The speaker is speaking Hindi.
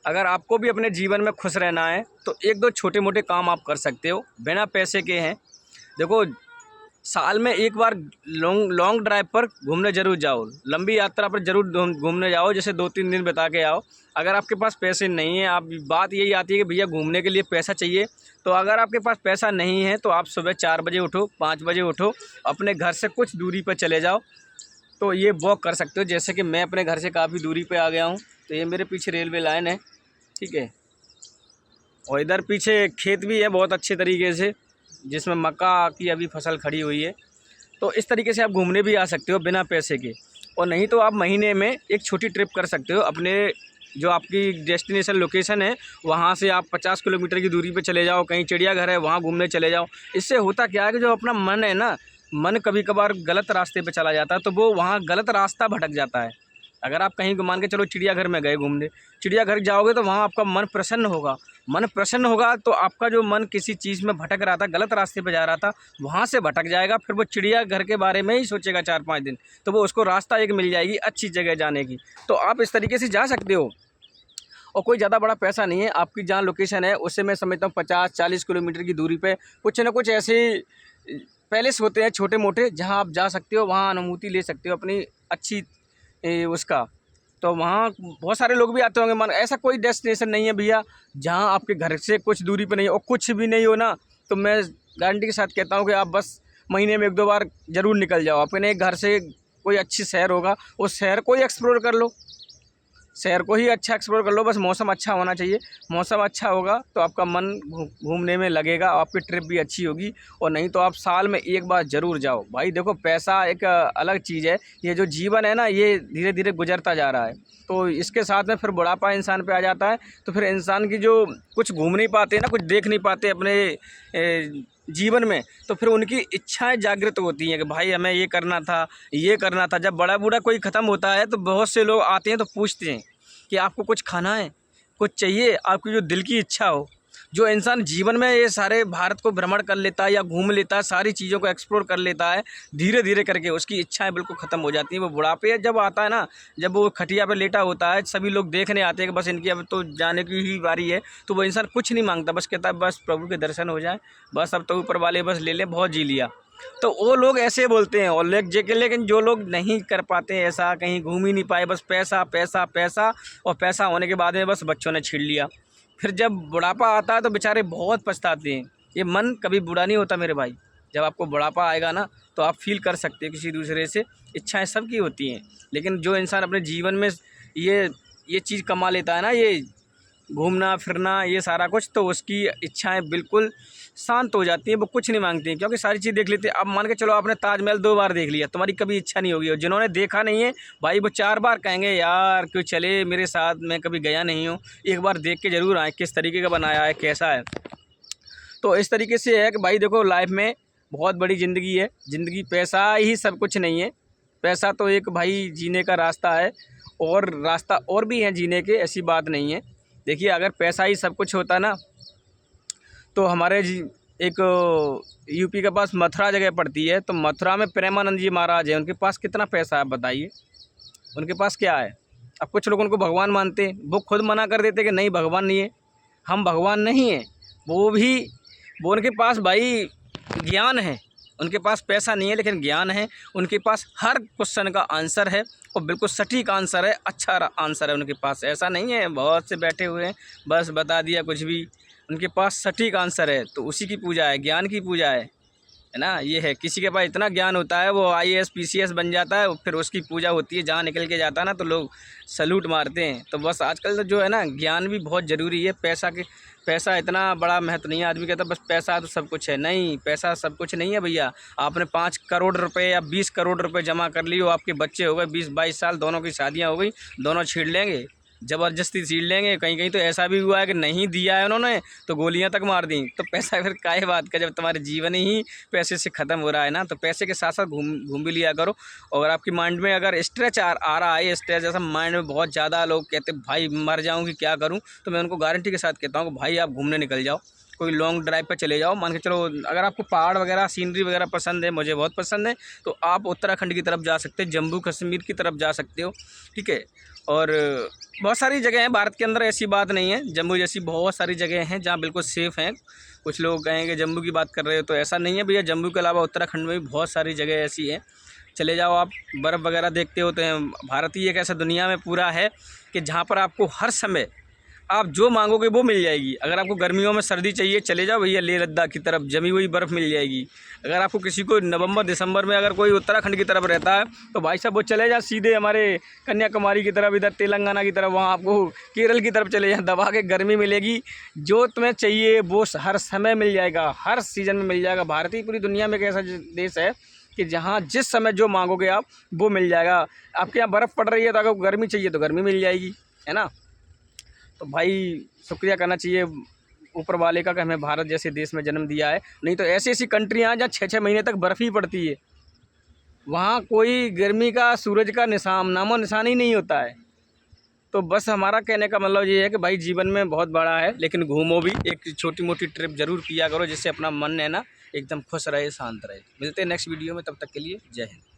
अगर आपको भी अपने जीवन में खुश रहना है तो एक दो छोटे मोटे काम आप कर सकते हो बिना पैसे के हैं। देखो, साल में एक बार लॉन्ग लॉन्ग ड्राइव पर घूमने ज़रूर जाओ, लंबी यात्रा पर ज़रूर घूमने जाओ, जैसे 2-3 दिन बिता के आओ। अगर आपके पास पैसे नहीं हैं, आप बात यही आती है कि भैया घूमने के लिए पैसा चाहिए, तो अगर आपके पास पैसा नहीं है तो आप सुबह 4 बजे उठो, 5 बजे उठो, अपने घर से कुछ दूरी पर चले जाओ। तो ये वॉक कर सकते हो, जैसे कि मैं अपने घर से काफ़ी दूरी पे आ गया हूँ। तो ये मेरे पीछे रेलवे लाइन है, ठीक है, और इधर पीछे खेत भी है बहुत अच्छे तरीके से, जिसमें मक्का की अभी फसल खड़ी हुई है। तो इस तरीके से आप घूमने भी आ सकते हो बिना पैसे के। और नहीं तो आप महीने में एक छोटी ट्रिप कर सकते हो, अपने जो आपकी डेस्टिनेशन लोकेशन है वहाँ से आप 50 किलोमीटर की दूरी पे चले जाओ, कहीं चिड़ियाघर है वहाँ घूमने चले जाओ। इससे होता क्या है कि जो अपना मन है ना, मन कभी कभार गलत रास्ते पे चला जाता है, तो वो वहाँ गलत रास्ता भटक जाता है। अगर आप कहीं मान के चलो चिड़ियाघर में गए घूमने, चिड़ियाघर जाओगे तो वहाँ आपका मन प्रसन्न होगा। मन प्रसन्न होगा तो आपका जो मन किसी चीज़ में भटक रहा था, गलत रास्ते पे जा रहा था, वहाँ से भटक जाएगा। फिर वो चिड़ियाघर के बारे में ही सोचेगा 4-5 दिन, तो वो उसको रास्ता एक मिल जाएगी अच्छी जगह जाने की। तो आप इस तरीके से जा सकते हो। और कोई ज़्यादा बड़ा पैसा नहीं है, आपकी जहाँ लोकेशन है उससे मैं समझता हूँ 50-40 किलोमीटर की दूरी पे कुछ ना कुछ ऐसे पैलेस होते हैं छोटे मोटे, जहाँ आप जा सकते हो, वहाँ अनुभूति ले सकते हो अपनी अच्छी उसका। तो वहाँ बहुत सारे लोग भी आते होंगे। मान ऐसा कोई डेस्टिनेशन नहीं है भैया जहाँ आपके घर से कुछ दूरी पे नहीं हो, और कुछ भी नहीं हो ना, तो मैं गारंटी के साथ कहता हूँ कि आप बस महीने में 1-2 बार ज़रूर निकल जाओ। अपने घर से कोई अच्छी शहर होगा, उस शहर को ही एक्सप्लोर कर लो, शहर को ही अच्छा एक्सप्लोर कर लो। बस मौसम अच्छा होना चाहिए, मौसम अच्छा होगा तो आपका मन घूमने में लगेगा, आपकी ट्रिप भी अच्छी होगी। और नहीं तो आप साल में एक बार ज़रूर जाओ। भाई देखो, पैसा एक अलग चीज़ है, ये जो जीवन है ना ये धीरे धीरे गुजरता जा रहा है, तो इसके साथ में फिर बुढ़ापा इंसान पे आ जाता है। तो फिर इंसान की जो कुछ घूम नहीं पाते ना, कुछ देख नहीं पाते अपने जीवन में, तो फिर उनकी इच्छाएं जागृत होती हैं कि भाई हमें ये करना था, ये करना था। जब बड़ा बूढ़ा कोई ख़त्म होता है तो बहुत से लोग आते हैं तो पूछते हैं कि आपको कुछ खाना है, कुछ चाहिए, आपकी जो दिल की इच्छा हो। जो इंसान जीवन में ये सारे भारत को भ्रमण कर लेता है या घूम लेता है, सारी चीज़ों को एक्सप्लोर कर लेता है, धीरे धीरे करके उसकी इच्छाएं बिल्कुल ख़त्म हो जाती हैं। वो बुढ़ापे जब आता है ना, जब वो खटिया पे लेटा होता है, सभी लोग देखने आते हैं कि बस इनकी अब तो जाने की ही बारी है, तो वो इंसान कुछ नहीं मांगता, बस कहता है बस प्रभु के दर्शन हो जाए, बस अब तो ऊपर वाले बस ले लें, बहुत जी लिया। तो वो लोग ऐसे बोलते हैं। और लेकिन जो लोग नहीं कर पाते हैं ऐसा, कहीं घूम ही नहीं पाए, बस पैसा पैसा पैसा, और पैसा होने के बाद में बस बच्चों ने छीन लिया। फिर जब बुढ़ापा आता है तो बेचारे बहुत पछताते हैं। ये मन कभी बुरा नहीं होता मेरे भाई। जब आपको बुढ़ापा आएगा ना तो आप फील कर सकते हैं किसी दूसरे से, इच्छाएं सबकी होती हैं, लेकिन जो इंसान अपने जीवन में ये चीज़ कमा लेता है ना, ये घूमना फिरना ये सारा कुछ, तो उसकी इच्छाएं बिल्कुल शांत हो जाती हैं। वो कुछ नहीं मांगती हैं, क्योंकि सारी चीज़ देख लेते हैं। अब मान के चलो आपने ताजमहल 2 बार देख लिया, तुम्हारी कभी इच्छा नहीं होगी। और जिन्होंने देखा नहीं है भाई, वो 4 बार कहेंगे यार क्यों चले मेरे साथ, मैं कभी गया नहीं हूँ, एक बार देख के ज़रूर आए किस तरीके का बनाया है, कैसा है। तो इस तरीके से है कि भाई देखो, लाइफ में बहुत बड़ी ज़िंदगी है। ज़िंदगी पैसा ही सब कुछ नहीं है, पैसा तो एक भाई जीने का रास्ता है, और रास्ता और भी हैं जीने के, ऐसी बात नहीं है। देखिए, अगर पैसा ही सब कुछ होता ना, तो हमारे एक यूपी के पास मथुरा जगह पड़ती है, तो मथुरा में प्रेमानंद जी महाराज हैं, उनके पास कितना पैसा है आप बताइए, उनके पास क्या है। अब कुछ लोग उनको भगवान मानते हैं, वो खुद मना कर देते कि नहीं भगवान नहीं है, हम भगवान नहीं हैं। वो उनके पास भाई ज्ञान है, उनके पास पैसा नहीं है लेकिन ज्ञान है, उनके पास हर क्वेश्चन का आंसर है, और बिल्कुल सटीक आंसर है, अच्छा आंसर है उनके पास। ऐसा नहीं है बहुत से बैठे हुए हैं बस बता दिया कुछ भी, उनके पास सटीक आंसर है। तो उसी की पूजा है, ज्ञान की पूजा है ना। ये है, किसी के पास इतना ज्ञान होता है वो IAS PCS बन जाता है, फिर उसकी पूजा होती है, जहाँ निकल के जाता है ना तो लोग सैल्यूट मारते हैं। तो बस आजकल तो जो है ना, ज्ञान भी बहुत ज़रूरी है। पैसा इतना बड़ा महत्व नहीं है। आदमी कहता है बस पैसा तो सब कुछ है, नहीं, पैसा सब कुछ नहीं है भैया। आपने 5 करोड़ रुपए या 20 करोड़ रुपए जमा कर लिए हो, आपके बच्चे हो गए 20-22 साल, दोनों की शादियाँ हो गई, दोनों छीन लेंगे, ज़बरदस्ती छीन लेंगे। कहीं कहीं तो ऐसा भी हुआ है कि नहीं दिया है उन्होंने तो गोलियां तक मार दी। तो पैसा फिर काहे बात का, जब तुम्हारे जीवन ही पैसे से ख़त्म हो रहा है ना। तो पैसे के साथ साथ घूम भी लिया करो। और आपकी माइंड में अगर स्ट्रेस आ रहा है, स्ट्रेस जैसा माइंड में बहुत ज़्यादा, लोग कहते भाई मर जाऊँगी क्या करूँ, तो मैं उनको गारंटी के साथ कहता हूँ कि भाई आप घूमने निकल जाओ, कोई लॉन्ग ड्राइव पर चले जाओ। मान के चलो अगर आपको पहाड़ वगैरह सीनरी वगैरह पसंद है, मुझे बहुत पसंद है, तो आप उत्तराखंड की तरफ जा सकते हो, जम्मू कश्मीर की तरफ जा सकते हो, ठीक है। और बहुत सारी जगह हैं भारत के अंदर, ऐसी बात नहीं है। जम्मू जैसी बहुत सारी जगह हैं जहाँ बिल्कुल सेफ़ हैं। कुछ लोग कहेंगे जम्मू की बात कर रहे हो, तो ऐसा नहीं है भैया। जम्मू के अलावा उत्तराखंड में भी बहुत सारी जगह ऐसी हैं, चले जाओ आप, बर्फ़ वगैरह देखते होते हैं। भारत ही एक ऐसा दुनिया में पूरा है कि जहाँ पर आपको हर समय आप जो मांगोगे वो मिल जाएगी। अगर आपको गर्मियों में सर्दी चाहिए, चले जाओ भैया लेह लद्दाख की तरफ, जमी हुई बर्फ़ मिल जाएगी। अगर आपको किसी को नवंबर दिसंबर में अगर कोई उत्तराखंड की तरफ रहता है तो भाई साहब वो चले जा सीधे हमारे कन्याकुमारी की तरफ, इधर तेलंगाना की तरफ, वहाँ आपको केरल की तरफ चले जाए, दबा के गर्मी मिलेगी। जो तुम्हें चाहिए वो हर समय मिल जाएगा, हर सीज़न में मिल जाएगा। भारत ही पूरी दुनिया में एक ऐसा देश है कि जहाँ जिस समय जो मांगोगे आप वो मिल जाएगा। आपके यहाँ बर्फ़ पड़ रही है तो अगर गर्मी चाहिए तो गर्मी मिल जाएगी, है ना। तो भाई शुक्रिया करना चाहिए ऊपर वाले का कि हमें भारत जैसे देश में जन्म दिया है। नहीं तो ऐसी ऐसी कंट्रियाँ हैं जहाँ 6-6 महीने तक बर्फ़ ही पड़ती है, वहाँ कोई गर्मी का, सूरज का नामो निशान ही नहीं होता है। तो बस हमारा कहने का मतलब ये है कि भाई जीवन में बहुत बड़ा है, लेकिन घूमो भी, एक छोटी मोटी ट्रिप ज़रूर किया करो, जिससे अपना मन है ना एकदम खुश रहे, शांत रहे। मिलते हैं नेक्स्ट वीडियो में, तब तक के लिए जय हिंद।